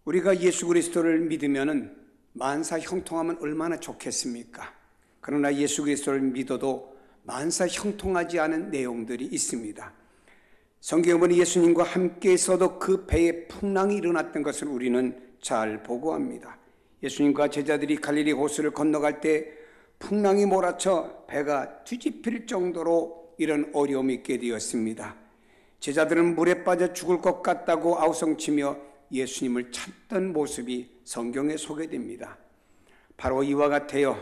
우리가 예수 그리스도를 믿으면 만사 형통하면 얼마나 좋겠습니까? 그러나 예수 그리스도를 믿어도 만사 형통하지 않은 내용들이 있습니다. 성경에 보니 예수님과 함께 있어도 그 배에 풍랑이 일어났던 것을 우리는 잘 보고합니다. 예수님과 제자들이 갈릴리 호수를 건너갈 때 풍랑이 몰아쳐 배가 뒤집힐 정도로 이런 어려움이 있게 되었습니다. 제자들은 물에 빠져 죽을 것 같다고 아우성치며 예수님을 찾던 모습이 성경에 소개됩니다. 바로 이와 같아요.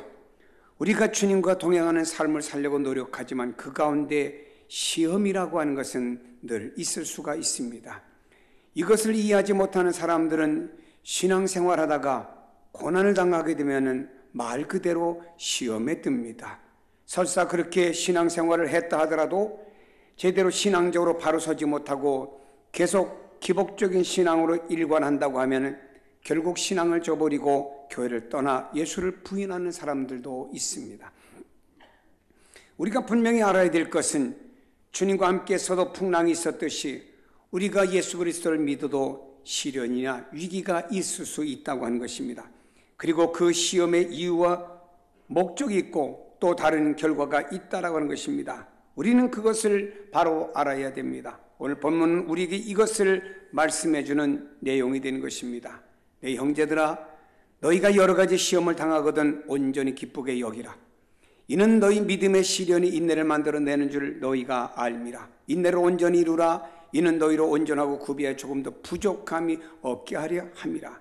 우리가 주님과 동행하는 삶을 살려고 노력하지만 그 가운데 시험이라고 하는 것은 늘 있을 수가 있습니다. 이것을 이해하지 못하는 사람들은 신앙생활하다가 고난을 당하게 되면 말 그대로 시험에 듭니다. 설사 그렇게 신앙생활을 했다 하더라도 제대로 신앙적으로 바로 서지 못하고 계속 기복적인 신앙으로 일관한다고 하면 결국 신앙을 저버리고 교회를 떠나 예수를 부인하는 사람들도 있습니다. 우리가 분명히 알아야 될 것은 주님과 함께 서도 풍랑이 있었듯이 우리가 예수 그리스도를 믿어도 시련이나 위기가 있을 수 있다고 하는 것입니다. 그리고 그 시험의 이유와 목적이 있고 또 다른 결과가 있다라고 하는 것입니다. 우리는 그것을 바로 알아야 됩니다. 오늘 본문은 우리에게 이것을 말씀해 주는 내용이 되는 것입니다. 내 형제들아, 너희가 여러 가지 시험을 당하거든 온전히 기쁘게 여기라. 이는 너희 믿음의 시련이 인내를 만들어내는 줄 너희가 알미라. 인내를 온전히 이루라. 이는 너희로 온전하고 구비하여 조금 더 부족함이 없게 하려 함이라.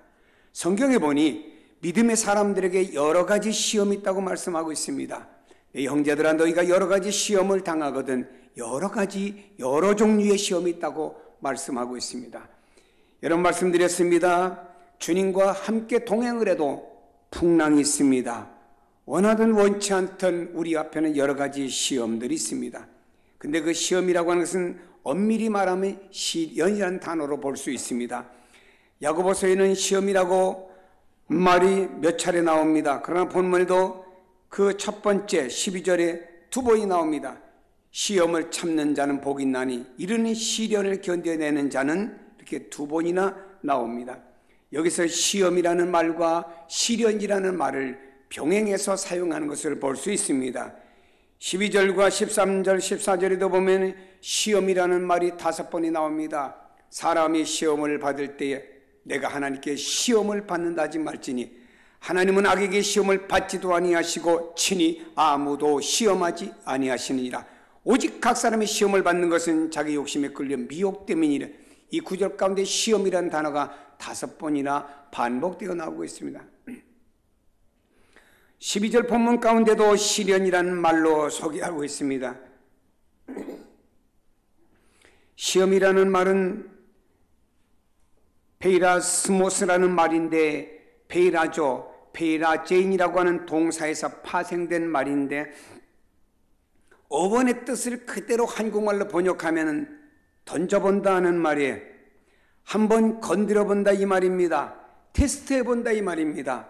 성경에 보니 믿음의 사람들에게 여러 가지 시험이 있다고 말씀하고 있습니다. 내 형제들아, 너희가 여러 가지 시험을 당하거든 여러 종류의 시험이 있다고 말씀하고 있습니다. 여러 번 말씀드렸습니다. 주님과 함께 동행을 해도 풍랑이 있습니다. 원하든 원치 않든 우리 앞에는 여러 가지 시험들이 있습니다. 근데 그 시험이라고 하는 것은 엄밀히 말하면 시련이라는 단어로 볼 수 있습니다. 야고보서에는 시험이라고 말이 몇 차례 나옵니다. 그러나 본문에도 그 첫 번째 12절에 두 번이 나옵니다. 시험을 참는 자는 복이 있나니 이르는 시련을 견뎌내는 자는 이렇게 두 번이나 나옵니다. 여기서 시험이라는 말과 시련이라는 말을 병행해서 사용하는 것을 볼 수 있습니다. 12절과 13절, 14절에도 보면 시험이라는 말이 5번이 나옵니다. 사람이 시험을 받을 때에 내가 하나님께 시험을 받는다지 말지니 하나님은 악에게 시험을 받지도 아니하시고 친히 아무도 시험하지 아니하시느니라. 오직 각 사람이 시험을 받는 것은 자기 욕심에 끌려 미혹 때문이라. 이 구절 가운데 시험이라는 단어가 5번이나 반복되어 나오고 있습니다. 12절 본문 가운데도 시련이라는 말로 소개하고 있습니다. 시험이라는 말은 페이라스모스라는 말인데 페이라제인이라고 하는 동사에서 파생된 말인데 어원의 뜻을 그대로 한국말로 번역하면 던져본다 하는 말이에요. 한번 건드려본다 이 말입니다. 테스트해본다 이 말입니다.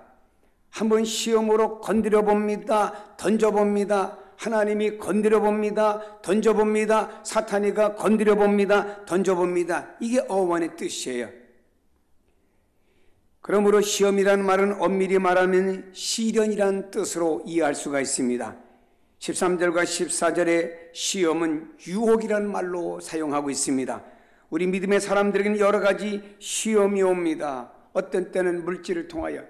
한번 시험으로 건드려봅니다. 던져봅니다. 하나님이 건드려봅니다. 던져봅니다. 사탄이가 건드려봅니다. 던져봅니다. 이게 어원의 뜻이에요. 그러므로 시험이라는 말은 엄밀히 말하면 시련이라는 뜻으로 이해할 수가 있습니다. 13절과 14절에 시험은 유혹이라는 말로 사용하고 있습니다. 우리 믿음의 사람들에게는 여러 가지 시험이 옵니다. 어떤 때는 물질을 통하여,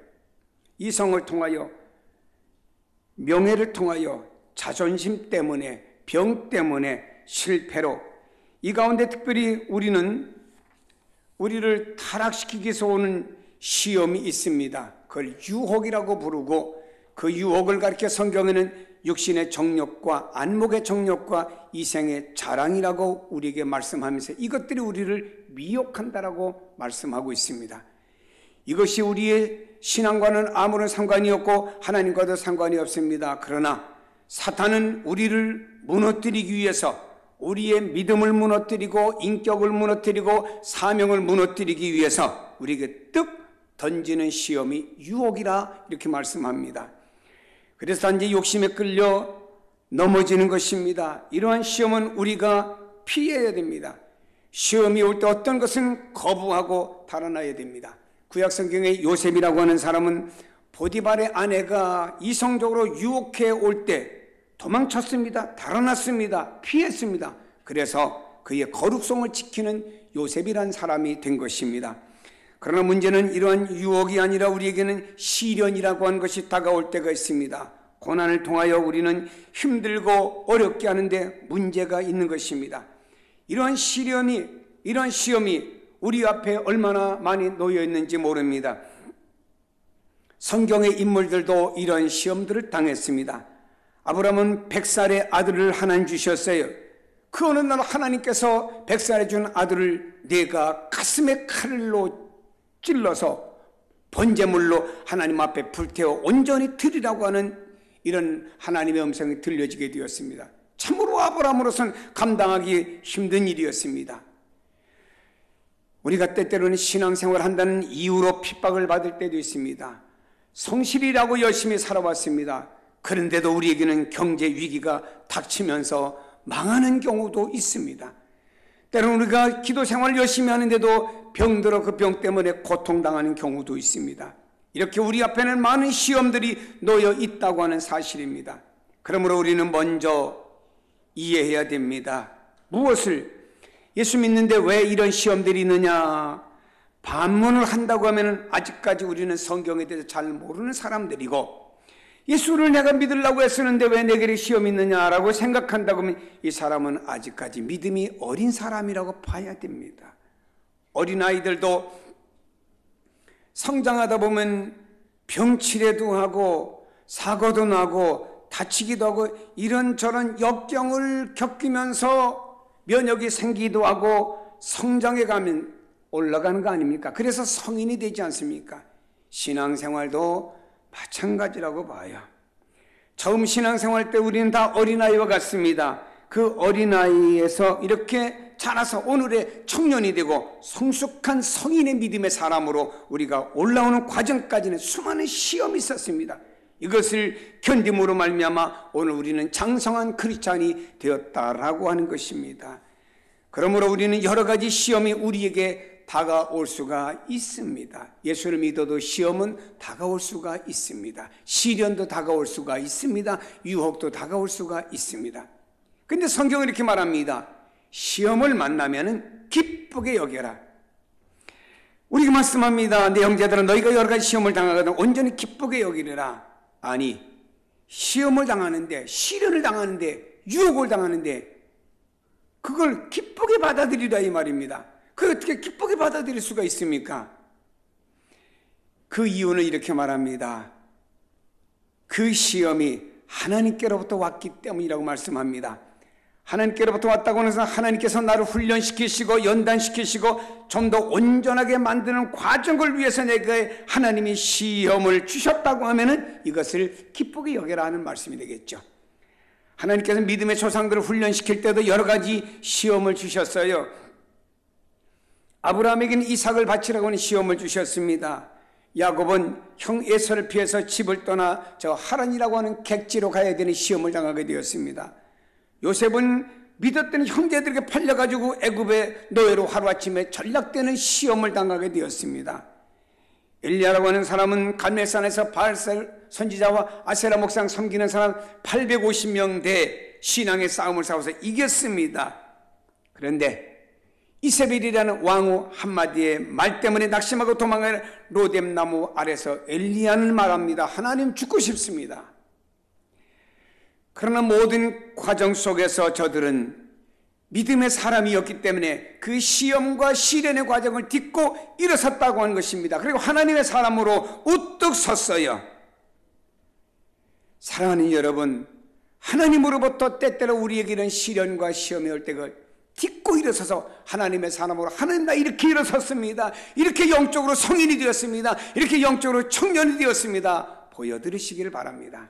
이성을 통하여, 명예를 통하여, 자존심 때문에, 병 때문에, 실패로, 이 가운데 특별히 우리를 타락시키기 위해서 오는 시험이 있습니다. 그걸 유혹이라고 부르고 그 유혹을 가리켜 성경에는 육신의 정욕과 안목의 정욕과 이생의 자랑이라고 우리에게 말씀하면서 이것들이 우리를 미혹한다라고 말씀하고 있습니다. 이것이 우리의 신앙과는 아무런 상관이 없고 하나님과도 상관이 없습니다. 그러나 사탄은 우리를 무너뜨리기 위해서 우리의 믿음을 무너뜨리고 인격을 무너뜨리고 사명을 무너뜨리기 위해서 우리에게 뜩 던지는 시험이 유혹이라 이렇게 말씀합니다. 그래서 단지 욕심에 끌려 넘어지는 것입니다. 이러한 시험은 우리가 피해야 됩니다. 시험이 올 때 어떤 것은 거부하고 달아나야 됩니다. 구약 성경의 요셉이라고 하는 사람은 보디발의 아내가 이성적으로 유혹해 올 때 도망쳤습니다. 달아났습니다. 피했습니다. 그래서 그의 거룩성을 지키는 요셉이란 사람이 된 것입니다. 그러나 문제는 이러한 유혹이 아니라 우리에게는 시련이라고 하는 것이 다가올 때가 있습니다. 고난을 통하여 우리는 힘들고 어렵게 하는데 문제가 있는 것입니다. 이러한 시련이, 이러한 시험이 우리 앞에 얼마나 많이 놓여 있는지 모릅니다. 성경의 인물들도 이런 시험들을 당했습니다. 아브라함은 100살의 아들을 하나님 주셨어요. 그 어느 날 하나님께서 100살에 준 아들을 내가 가슴에 칼로 찔러서 번제물로 하나님 앞에 불태워 온전히 드리라고 하는 이런 하나님의 음성이 들려지게 되었습니다. 참으로 아브라함으로서는 감당하기 힘든 일이었습니다. 우리가 때때로는 신앙생활을 한다는 이유로 핍박을 받을 때도 있습니다. 성실이라고 열심히 살아왔습니다. 그런데도 우리에게는 경제 위기가 닥치면서 망하는 경우도 있습니다. 때로는 우리가 기도 생활을 열심히 하는데도 병들어 그 병 때문에 고통당하는 경우도 있습니다. 이렇게 우리 앞에는 많은 시험들이 놓여 있다고 하는 사실입니다. 그러므로 우리는 먼저 이해해야 됩니다. 무엇을? 예수 믿는데 왜 이런 시험들이 있느냐? 반문을 한다고 하면 아직까지 우리는 성경에 대해서 잘 모르는 사람들이고, 예수를 내가 믿으려고 애쓰는데 왜 내게 시험이 있느냐라고 생각한다고 하면 이 사람은 아직까지 믿음이 어린 사람이라고 봐야 됩니다. 어린아이들도 성장하다 보면 병치레도 하고 사고도 나고 다치기도 하고 이런저런 역경을 겪으면서 면역이 생기기도 하고 성장해 가면 올라가는 거 아닙니까? 그래서 성인이 되지 않습니까? 신앙생활도 마찬가지라고 봐요. 처음 신앙생활 때 우리는 다 어린아이와 같습니다. 그 어린아이에서 이렇게 자라서 오늘의 청년이 되고 성숙한 성인의 믿음의 사람으로 우리가 올라오는 과정까지는 수많은 시험이 있었습니다. 이것을 견딤으로 말미암아 오늘 우리는 장성한 크리스찬이 되었다라고 하는 것입니다. 그러므로 우리는 여러 가지 시험이 우리에게 다가올 수가 있습니다. 예수를 믿어도 시험은 다가올 수가 있습니다. 시련도 다가올 수가 있습니다. 유혹도 다가올 수가 있습니다. 그런데 성경은 이렇게 말합니다. 시험을 만나면 기쁘게 여겨라. 우리가 말씀합니다. 내 형제들아, 너희가 여러 가지 시험을 당하거든 온전히 기쁘게 여기리라. 아니, 시험을 당하는데, 시련을 당하는데, 유혹을 당하는데 그걸 기쁘게 받아들이라 이 말입니다. 그걸 어떻게 기쁘게 받아들일 수가 있습니까? 그 이유는 이렇게 말합니다. 그 시험이 하나님께로부터 왔기 때문이라고 말씀합니다. 하나님께로부터 왔다고 해서 하나님께서 나를 훈련시키시고 연단시키시고 좀 더 온전하게 만드는 과정을 위해서 내게 하나님이 시험을 주셨다고 하면은 이것을 기쁘게 여겨라 하는 말씀이 되겠죠. 하나님께서 믿음의 조상들을 훈련시킬 때도 여러 가지 시험을 주셨어요. 아브라함에게는 이삭을 바치라고 하는 시험을 주셨습니다. 야곱은 형 에서를 피해서 집을 떠나 저 하란이라고 하는 객지로 가야 되는 시험을 당하게 되었습니다. 요셉은 믿었던 형제들에게 팔려가지고 애굽의 노예로 하루아침에 전락되는 시험을 당하게 되었습니다. 엘리야라고 하는 사람은 갈멜산에서 바알셀 선지자와 아세라 목상 섬기는 사람 850명 대 신앙의 싸움을 싸워서 이겼습니다. 그런데 이세벨이라는 왕후 한마디의 말 때문에 낙심하고 도망간 로뎀나무 아래서 엘리야는 말합니다. 하나님 죽고 싶습니다. 그러나 모든 과정 속에서 저들은 믿음의 사람이었기 때문에 그 시험과 시련의 과정을 딛고 일어섰다고 하는 것입니다. 그리고 하나님의 사람으로 우뚝 섰어요. 사랑하는 여러분, 하나님으로부터 때때로 우리에게 이런 시련과 시험이 올 때가 딛고 일어서서 하나님의 사람으로 하나님 나 이렇게 일어섰습니다. 이렇게 영적으로 성인이 되었습니다. 이렇게 영적으로 청년이 되었습니다. 보여드리시기를 바랍니다.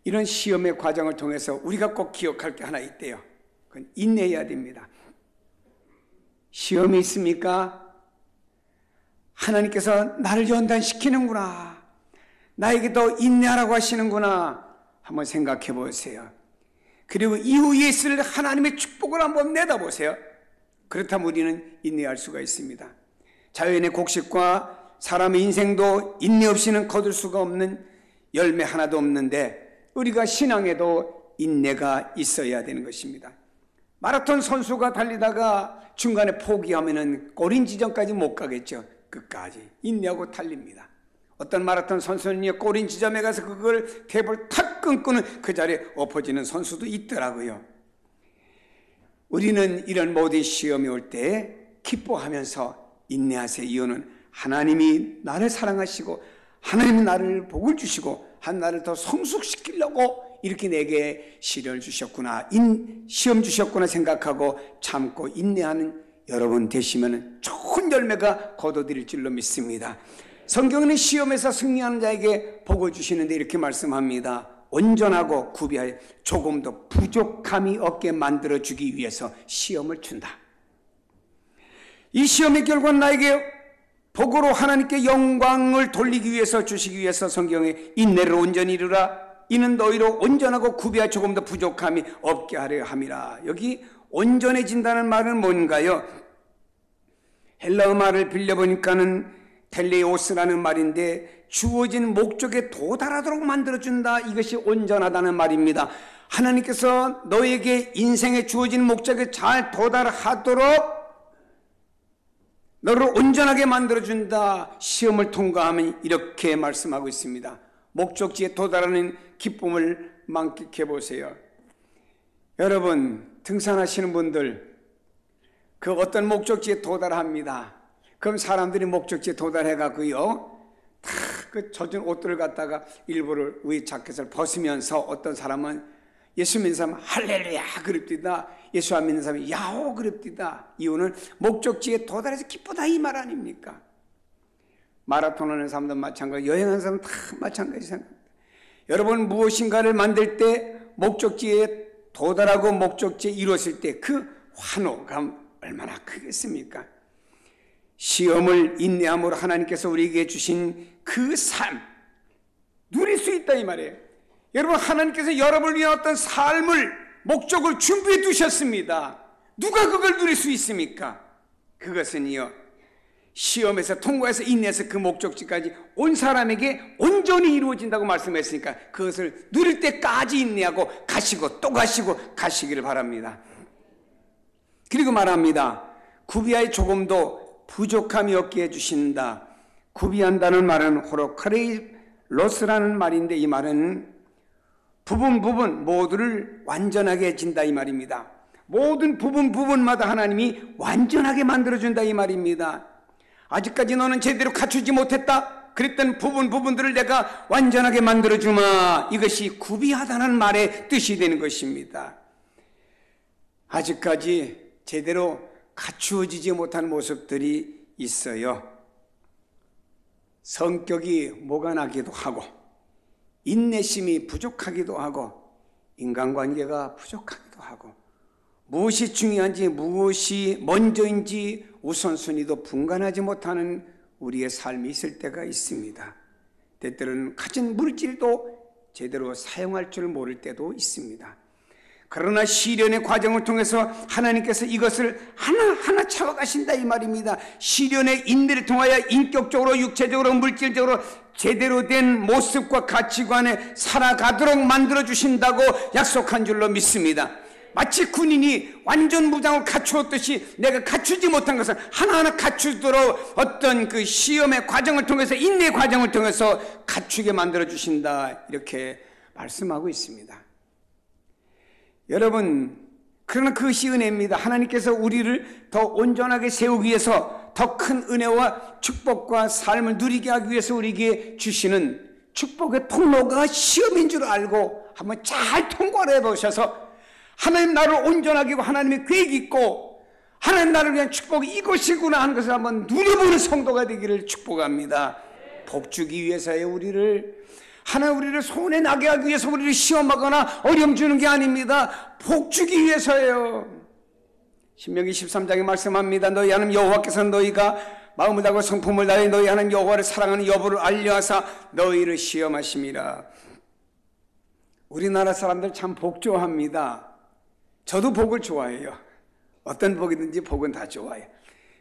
이런 시험의 과정을 통해서 우리가 꼭 기억할 게 하나 있대요. 그건 인내해야 됩니다. 시험이 있습니까? 하나님께서 나를 연단시키는구나. 나에게 더 인내하라고 하시는구나. 한번 생각해 보세요. 그리고 이후에 있을 하나님의 축복을 한번 내다보세요. 그렇다면 우리는 인내할 수가 있습니다. 자연의 곡식과 사람의 인생도 인내 없이는 거둘 수가 없는 열매 하나도 없는데 우리가 신앙에도 인내가 있어야 되는 것입니다. 마라톤 선수가 달리다가 중간에 포기하면은 꼬린 지점까지 못 가겠죠. 끝까지 인내하고 달립니다. 어떤 마라톤 선수는 꼬린 지점에 가서 그걸 탭을 탁 끊고는 그 자리에 엎어지는 선수도 있더라고요. 우리는 이런 모든 시험이 올 때 기뻐하면서 인내하세요. 이유는 하나님이 나를 사랑하시고 하나님이 나를 복을 주시고 나를 더 성숙시키려고 이렇게 내게 시련을 주셨구나, 시험 주셨구나 생각하고 참고 인내하는 여러분 되시면 좋은 열매가 거둬들일 줄로 믿습니다. 성경은 시험에서 승리하는 자에게 복을 주시는데 이렇게 말씀합니다. 온전하고 구비하여 조금 더 부족함이 없게 만들어주기 위해서 시험을 준다. 이 시험의 결과는 나에게 복으로 하나님께 영광을 돌리기 위해서 주시기 위해서 성경에 인내를 온전히 이루라. 이는 너희로 온전하고 구비하여 조금 더 부족함이 없게 하려 함이라. 여기 온전해진다는 말은 뭔가요? 헬라어 말을 빌려보니까는 텔레오스라는 말인데 주어진 목적에 도달하도록 만들어준다. 이것이 온전하다는 말입니다. 하나님께서 너에게 인생에 주어진 목적에 잘 도달하도록 너를 온전하게 만들어준다. 시험을 통과하면 이렇게 말씀하고 있습니다. 목적지에 도달하는 기쁨을 만끽해 보세요. 여러분 등산하시는 분들 그 어떤 목적지에 도달합니다. 그럼 사람들이 목적지에 도달해가고요 다 그 젖은 옷들을 갖다가 일부를 위에 자켓을 벗으면서 어떤 사람은 예수 믿는 사람은 할렐루야 그럽디다. 예수 안 믿는 사람은 야호 그럽디다. 이유는 목적지에 도달해서 기쁘다 이 말 아닙니까? 마라톤 하는 사람도 마찬가지, 여행하는 사람은 다 마찬가지 생각합니다. 여러분 무엇인가를 만들 때 목적지에 도달하고 목적지에 이루었을 때 그 환호감 얼마나 크겠습니까? 시험을 인내함으로 하나님께서 우리에게 주신 그 삶 누릴 수 있다 이 말이에요. 여러분 하나님께서 여러분을 위한 어떤 삶을 목적을 준비해 두셨습니다. 누가 그걸 누릴 수 있습니까? 그것은요 시험에서 통과해서 인내해서 그 목적지까지 온 사람에게 온전히 이루어진다고 말씀했으니까 그것을 누릴 때까지 인내하고 가시고 또 가시고 가시기를 바랍니다. 그리고 말합니다. 구비하여 조금도 부족함이 없게 해주신다. 구비한다는 말은 호로카레이로스라는 말인데 이 말은 부분 모두를 완전하게 해준다 이 말입니다. 모든 부분마다 하나님이 완전하게 만들어준다 이 말입니다. 아직까지 너는 제대로 갖추지 못했다. 그랬던 부분들을 내가 완전하게 만들어주마. 이것이 구비하다는 말의 뜻이 되는 것입니다. 아직까지 제대로 갖추어지지 못한 모습들이 있어요. 성격이 모간하기도 하고 인내심이 부족하기도 하고 인간관계가 부족하기도 하고 무엇이 중요한지 무엇이 먼저인지 우선순위도 분간하지 못하는 우리의 삶이 있을 때가 있습니다. 때때로는 가진 물질도 제대로 사용할 줄 모를 때도 있습니다. 그러나 시련의 과정을 통해서 하나님께서 이것을 하나하나 채워가신다 이 말입니다. 시련의 인내를 통하여 인격적으로 육체적으로 물질적으로 제대로 된 모습과 가치관에 살아가도록 만들어주신다고 약속한 줄로 믿습니다. 마치 군인이 완전 무장을 갖추었듯이 내가 갖추지 못한 것을 하나하나 갖추도록 어떤 그 시험의 과정을 통해서 인내의 과정을 통해서 갖추게 만들어주신다 이렇게 말씀하고 있습니다. 여러분 그러나 그것이 은혜입니다. 하나님께서 우리를 더 온전하게 세우기 위해서 더 큰 은혜와 축복과 삶을 누리게 하기 위해서 우리에게 주시는 축복의 통로가 시험인 줄 알고 한번 잘 통과를 해보셔서 하나님 나를 온전하게 하고 하나님의 계획이 있고 하나님 나를 위한 축복이 이것이구나 하는 것을 한번 누려보는 성도가 되기를 축복합니다. 복주기 위해서의 우리를 하나님 우리를 손에 나게 하기 위해서 우리를 시험하거나 어려움 주는 게 아닙니다. 복주기 위해서예요. 신명기 13장에 말씀합니다. 너희 하나님 여호와께서 너희가 마음을 다하고 성품을 다해 너희 하나님 여호와를 사랑하는 여부를 알려하사 너희를 시험하심이라. 우리나라 사람들 참 복 좋아합니다. 저도 복을 좋아해요. 어떤 복이든지 복은 다 좋아요.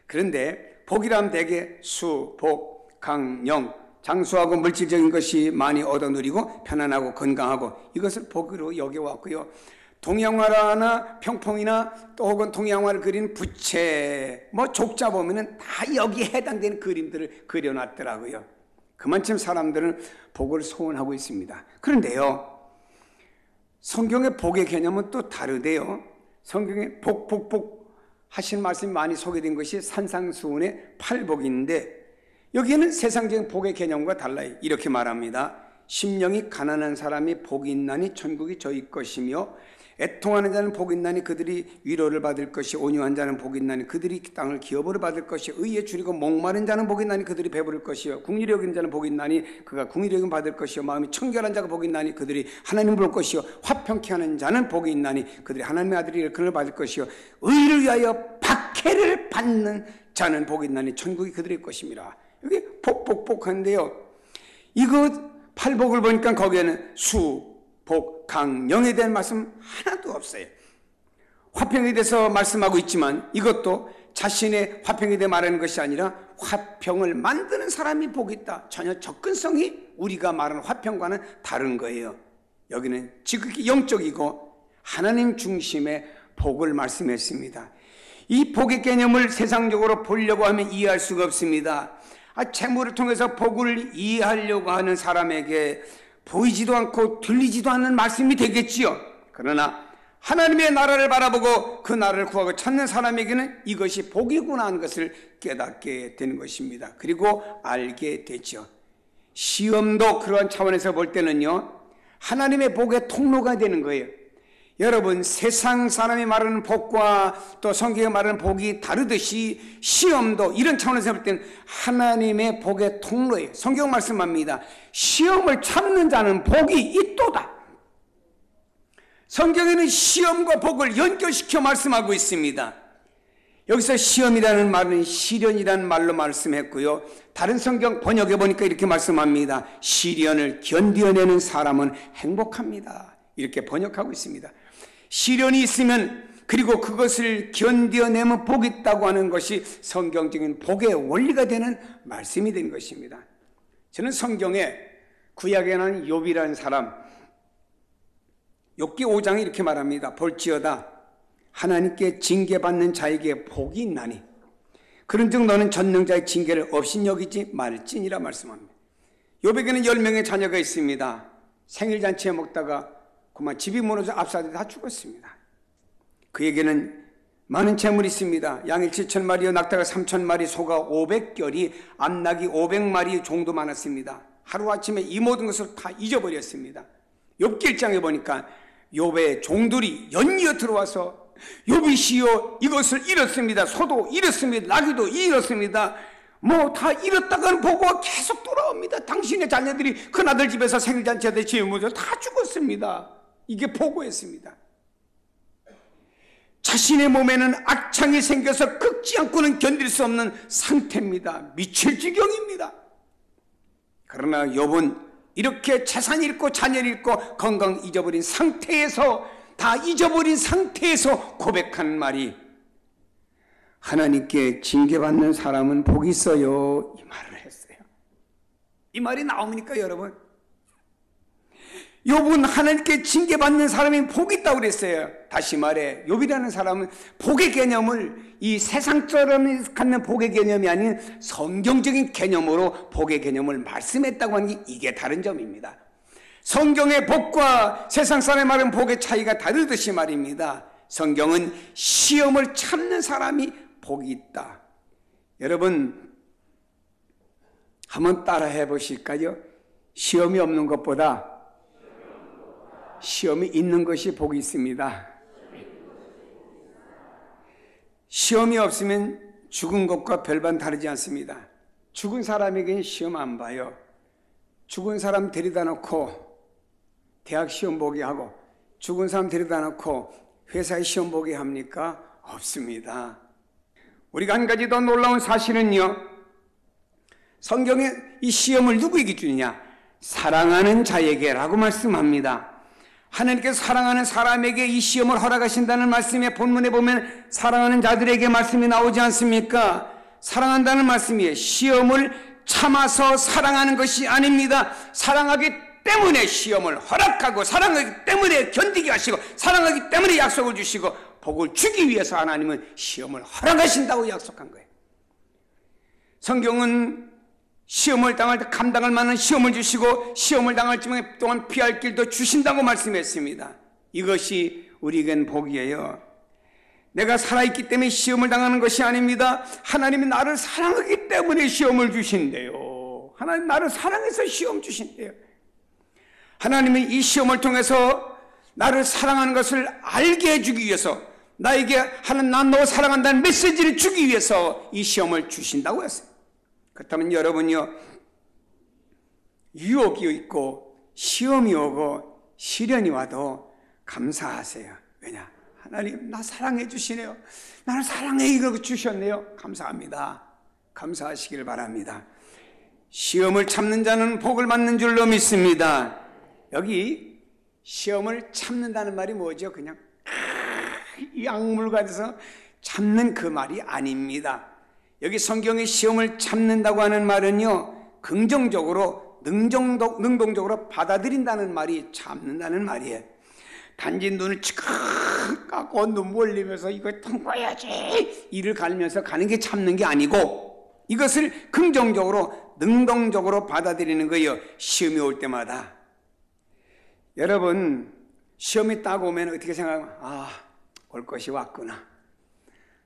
그런데 복이라면 대개 수, 복, 강, 영, 장수하고 물질적인 것이 많이 얻어 누리고 편안하고 건강하고 이것을 복으로 여겨왔고요. 동양화나 평풍이나 또 혹은 동양화를 그린 부채, 족자 보면은 다 여기에 해당되는 그림들을 그려놨더라고요. 그만큼 사람들은 복을 소원하고 있습니다. 그런데요, 성경의 복의 개념은 또 다르대요. 성경에 복 하신 말씀이 많이 소개된 것이 산상수훈의 팔복인데 여기에는 세상적인 복의 개념과 달라요. 이렇게 말합니다. 심령이 가난한 사람이 복이 있나니 천국이 저희 것이며 애통하는 자는 복이 있나니 그들이 위로를 받을 것이 온유한 자는 복이 있나니 그들이 땅을 기업으로 받을 것이 의에 줄이고 목마른 자는 복이 있나니 그들이 배부를 것이요 궁휼히 여기는 자는 복이 있나니 그가 궁휼히 여김 받을 것이요 마음이 청결한 자가 복이 있나니 그들이 하나님을 볼 것이요 화평케 하는 자는 복이 있나니 그들이 하나님의 아들이 일컬음을 받을 것이요 의를 위하여 박해를 받는 자는 복이 있나니 천국이 그들의 것임이라. 여기 복한데요, 이거 팔복을 보니까 거기에는 수, 복, 강, 영에 대한 말씀 하나도 없어요. 화평에 대해서 말씀하고 있지만 이것도 자신의 화평에 대해 말하는 것이 아니라 화평을 만드는 사람이 복이 있다. 전혀 접근성이 우리가 말하는 화평과는 다른 거예요. 여기는 지극히 영적이고 하나님 중심의 복을 말씀했습니다. 이 복의 개념을 세상적으로 보려고 하면 이해할 수가 없습니다. 재물을 통해서 복을 이해하려고 하는 사람에게 보이지도 않고 들리지도 않는 말씀이 되겠지요. 그러나 하나님의 나라를 바라보고 그 나라를 구하고 찾는 사람에게는 이것이 복이구나 하는 것을 깨닫게 되는 것입니다. 그리고 알게 되죠. 시험도 그러한 차원에서 볼 때는요, 하나님의 복의 통로가 되는 거예요. 여러분, 세상 사람이 말하는 복과 또 성경이 말하는 복이 다르듯이 시험도 이런 차원에서 볼 때는 하나님의 복의 통로예요. 성경 말씀합니다. 시험을 참는 자는 복이 있도다. 성경에는 시험과 복을 연결시켜 말씀하고 있습니다. 여기서 시험이라는 말은 시련이라는 말로 말씀했고요. 다른 성경 번역해 보니까 이렇게 말씀합니다. 시련을 견뎌내는 사람은 행복합니다. 이렇게 번역하고 있습니다. 시련이 있으면 그리고 그것을 견뎌내면 복이 있다고 하는 것이 성경적인 복의 원리가 되는 말씀이 된 것입니다. 저는 성경에 구약에 나온 욥이라는 사람, 욥기 5장에 이렇게 말합니다. 볼지어다 하나님께 징계받는 자에게 복이 있나니 그런즉 너는 전능자의 징계를 업신여기지 말지니라 말씀합니다. 욥에게는 10명의 자녀가 있습니다. 생일잔치에 먹다가 그만 집이 무너져 압사돼 다 죽었습니다. 그에게는 많은 재물이 있습니다. 양이 7,000마리요 낙타가 3,000마리, 소가 500결이, 암낙이 500마리 정도 많았습니다. 하루아침에 이 모든 것을 다 잊어버렸습니다. 욥기 1장에 보니까 욥의 종들이 연이어 들어와서 욥이시여 이것을 잃었습니다. 소도 잃었습니다. 나귀도 잃었습니다. 다 잃었다가는 보고가 계속 돌아옵니다. 당신의 자녀들이 큰아들 집에서 생일잔치하듯이 지으면서 다 죽었습니다. 이게 보고였습니다. 자신의 몸에는 악창이 생겨서 긁지 않고는 견딜 수 없는 상태입니다. 미칠 지경입니다. 그러나 욥은 이렇게 재산 잃고 자녀 잃고 건강 잊어버린 상태에서, 다 잊어버린 상태에서 고백하는 말이 하나님께 징계받는 사람은 복이 있어요, 이 말을 했어요. 이 말이 나옵니까 여러분? 욥은 하나님께 징계받는 사람이 복이 있다고 그랬어요. 다시 말해 욥이라는 사람은 복의 개념을 이 세상처럼 갖는 복의 개념이 아닌 성경적인 개념으로 복의 개념을 말씀했다고 하는 게 이게 다른 점입니다. 성경의 복과 세상 사람이 말하는 복의 차이가 다르듯이 말입니다. 성경은 시험을 참는 사람이 복이 있다. 여러분 한번 따라해 보실까요? 시험이 없는 것보다 시험이 있는 것이 복이 있습니다. 시험이 없으면 죽은 것과 별반 다르지 않습니다. 죽은 사람에게는 시험 안 봐요. 죽은 사람 데려다 놓고 대학 시험 보게 하고 죽은 사람 데려다 놓고 회사에 시험 보게 합니까? 없습니다. 우리가 한 가지 더 놀라운 사실은요, 성경에 이 시험을 누구에게 주느냐? 사랑하는 자에게라고 말씀합니다. 하나님께서 사랑하는 사람에게 이 시험을 허락하신다는 말씀에 본문에 보면 사랑하는 자들에게 말씀이 나오지 않습니까? 사랑한다는 말씀이에요. 시험을 참아서 사랑하는 것이 아닙니다. 사랑하기 때문에 시험을 허락하고, 사랑하기 때문에 견디게 하시고, 사랑하기 때문에 약속을 주시고, 복을 주기 위해서 하나님은 시험을 허락하신다고 약속한 거예요. 성경은 시험을 당할 때 감당할 만한 시험을 주시고, 시험을 당할 동안 피할 길도 주신다고 말씀했습니다. 이것이 우리에겐 복이에요. 내가 살아있기 때문에 시험을 당하는 것이 아닙니다. 하나님이 나를 사랑하기 때문에 시험을 주신대요. 하나님 나를 사랑해서 시험 주신대요. 하나님은 이 시험을 통해서 나를 사랑하는 것을 알게 해주기 위해서, 나에게 하나님 난 너 사랑한다는 메시지를 주기 위해서 이 시험을 주신다고 했어요. 그렇다면 여러분요, 유혹이 있고 시험이 오고 시련이 와도 감사하세요. 왜냐? 하나님 나 사랑해 주시네요. 나를 사랑해 이거 주셨네요. 감사합니다. 감사하시길 바랍니다. 시험을 참는 자는 복을 받는 줄로 믿습니다. 여기 시험을 참는다는 말이 뭐죠? 그냥 약물가에서 참는 그 말이 아닙니다. 여기 성경의 시험을 참는다고 하는 말은요, 긍정적으로 능동적으로 받아들인다는 말이 참는다는 말이에요. 단지 눈을 치크 감고 눈물 흘리면서 이거 통과해야지 이를 갈면서 가는 게 참는 게 아니고, 이것을 긍정적으로 능동적으로 받아들이는 거예요. 시험이 올 때마다. 여러분, 시험이 딱 오면 어떻게 생각하면, 올 것이 왔구나.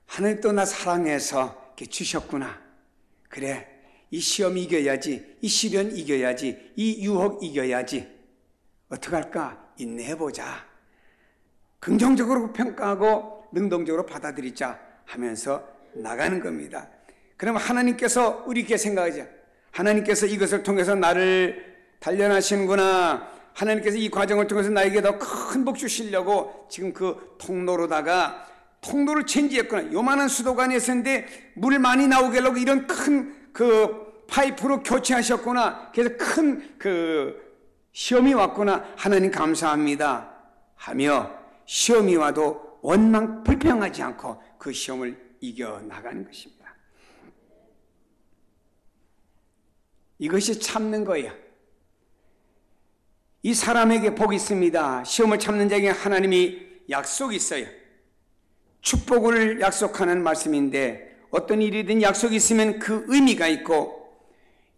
하나님 또 나 사랑해서 이렇게 주셨구나. 그래, 이 시험 이겨야지, 이 시련 이겨야지, 이 유혹 이겨야지. 어떡할까? 인내해보자. 긍정적으로 평가하고 능동적으로 받아들이자 하면서 나가는 겁니다. 그러면 하나님께서 우리에게 생각하자. 하나님께서 이것을 통해서 나를 단련하시는구나. 하나님께서 이 과정을 통해서 나에게 더 큰 복 주시려고 지금 그 통로를 체인지했구나. 요만한 수도관이 있었는데 물 많이 나오게 하려고 이런 큰 그 파이프로 교체하셨구나. 그래서 큰 그 시험이 왔구나. 하나님 감사합니다 하며 시험이 와도 원망 불평하지 않고 그 시험을 이겨나가는 것입니다. 이것이 참는 거예요. 이 사람에게 복이 있습니다. 시험을 참는 자에게 하나님이 약속이 있어요. 축복을 약속하는 말씀인데, 어떤 일이든 약속이 있으면 그 의미가 있고,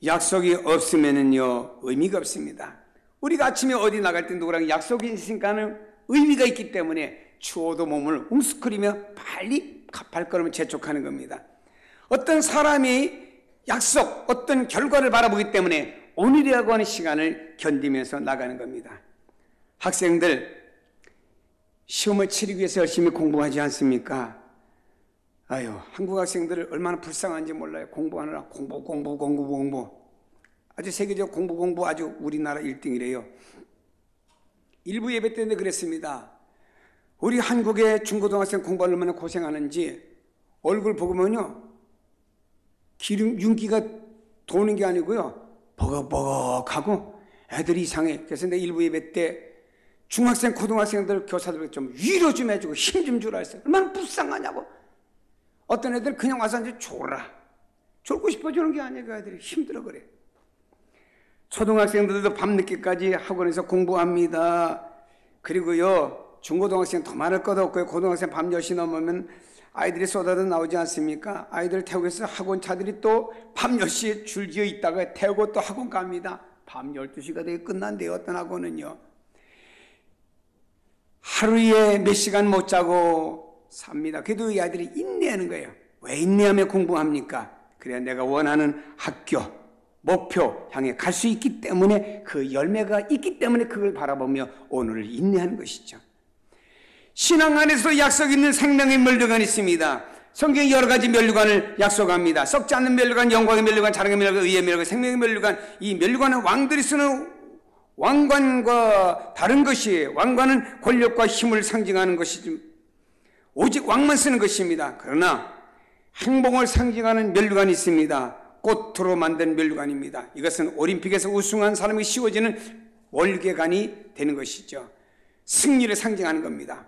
약속이 없으면은요 의미가 없습니다. 우리가 아침에 어디 나갈 때 누구랑 약속이 있으니까는 의미가 있기 때문에 추워도 몸을 웅스크리며 빨리 발걸음을 재촉하는 겁니다. 어떤 사람이 약속, 어떤 결과를 바라보기 때문에 오늘이라고 하는 시간을 견디면서 나가는 겁니다. 학생들 시험을 치르기 위해서 열심히 공부하지 않습니까? 한국 학생들 얼마나 불쌍한지 몰라요. 공부하느라 공부. 아주 세계적 공부 아주 우리나라 1등이래요. 일부 예배 때문에 그랬습니다. 우리 한국의 중고등학생 공부하는 얼마나 고생하는지 얼굴 보면요, 윤기가 도는 게 아니고요, 버벅버벅하고 애들이 이상해. 그래서 내 일부 예배 때 중학생, 고등학생들 교사들 좀 위로 좀 해주고 힘 좀 주라 했어요. 얼마나 불쌍하냐고. 어떤 애들 그냥 와서 이제 졸아. 졸고 싶어주는 게 아니에요. 그 애들이 힘들어 그래. 초등학생들도 밤늦게까지 학원에서 공부합니다. 그리고요, 중고등학생 더 많을 것도 없고요, 고등학생 밤 10시 넘으면 아이들이 쏟아져 나오지 않습니까? 아이들 태우고 있어 학원차들이 또 밤 10시에 줄지어 있다가 태우고 또 학원 갑니다. 밤 12시가 되게 끝난대요. 어떤 학원은요. 하루에 몇 시간 못 자고 삽니다. 그래도 이 아이들이 인내하는 거예요. 왜 인내하며 공부합니까? 그래야 내가 원하는 학교, 목표 향해 갈 수 있기 때문에, 그 열매가 있기 때문에 그걸 바라보며 오늘을 인내하는 것이죠. 신앙 안에서 약속 있는 생명의 면류관이 있습니다. 성경이 여러 가지 면류관을 약속합니다. 썩지 않는 면류관, 영광의 면류관, 자랑의 면류관, 의의 면류관, 생명의 면류관. 이 면류관은 왕들이 쓰는 왕관과 다른 것이에요. 왕관은 권력과 힘을 상징하는 것이지 오직 왕만 쓰는 것입니다. 그러나 행복을 상징하는 면류관이 있습니다. 꽃으로 만든 면류관입니다. 이것은 올림픽에서 우승한 사람이 씌워지는 월계관이 되는 것이죠. 승리를 상징하는 겁니다.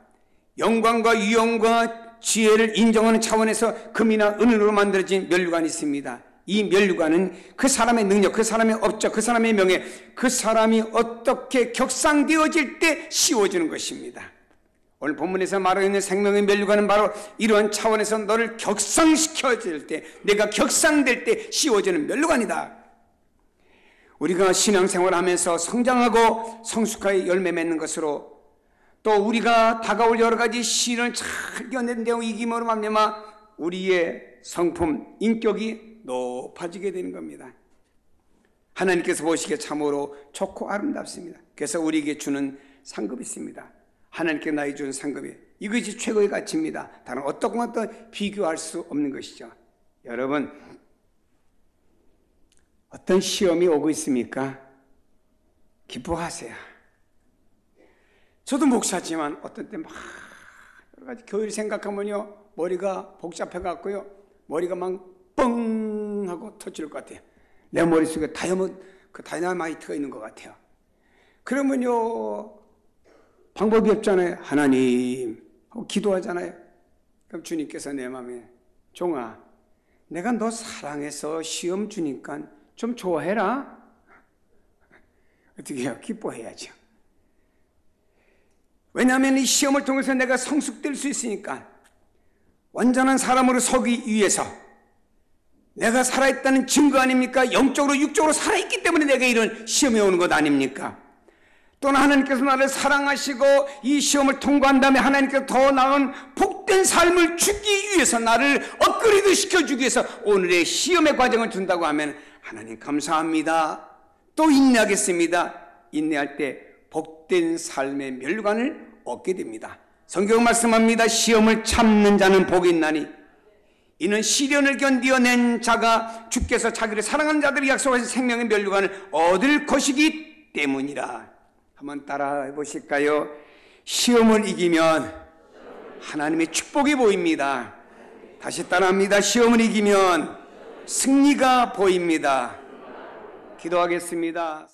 영광과 위엄과 지혜를 인정하는 차원에서 금이나 은으로 만들어진 면류관이 있습니다. 이 면류관은 그 사람의 능력, 그 사람의 업적, 그 사람의 명예, 그 사람이 어떻게 격상되어질 때 씌워지는 것입니다. 오늘 본문에서 말하고 있는 생명의 면류관은 바로 이러한 차원에서 너를 격상시켜질 때, 내가 격상될 때 씌워지는 면류관이다. 우리가 신앙생활을 하면서 성장하고 성숙하게 열매 맺는 것으로, 또 우리가 다가올 여러 가지 시련을 잘 견뎌내고 이김으로 말미암아 우리의 성품, 인격이 높아지게 되는 겁니다. 하나님께서 보시기에 참으로 좋고 아름답습니다. 그래서 우리에게 주는 상급이 있습니다. 하나님께 나에게 주는 상급이, 이것이 최고의 가치입니다. 다른 어떤 것도 비교할 수 없는 것이죠. 여러분, 어떤 시험이 오고 있습니까? 기뻐하세요. 저도 목사지만 어떤 때 막 여러 가지 교회를 생각하면요, 머리가 복잡해 갖고요, 머리가 막 뻥 하고 터질 것 같아요. 내 머릿속에 다이너마이트가 있는 것 같아요. 그러면요, 방법이 없잖아요. 하나님 하고 기도하잖아요. 그럼 주님께서 내 마음에, 종아, 내가 너 사랑해서 시험 주니까 좀 좋아해라. 어떻게 해요? 기뻐해야죠. 왜냐하면 이 시험을 통해서 내가 성숙될 수 있으니까. 완전한 사람으로 서기 위해서 내가 살아있다는 증거 아닙니까? 영적으로 육적으로 살아있기 때문에 내가 이런 시험이 오는 것 아닙니까? 또는 하나님께서 나를 사랑하시고 이 시험을 통과한 다음에 하나님께서 더 나은 복된 삶을 주기 위해서, 나를 업그레이드 시켜주기 위해서 오늘의 시험의 과정을 준다고 하면 하나님 감사합니다, 또 인내하겠습니다. 인내할 때 복된 삶의 면류관을 얻게 됩니다. 성경 말씀합니다. 시험을 참는 자는 복이 있나니 이는 시련을 견디어낸 자가 주께서 자기를 사랑하는 자들이 약속하신 생명의 면류관을 얻을 것이기 때문이라. 한번 따라해 보실까요? 시험을 이기면 하나님의 축복이 보입니다. 다시 따라합니다. 시험을 이기면 승리가 보입니다. 기도하겠습니다.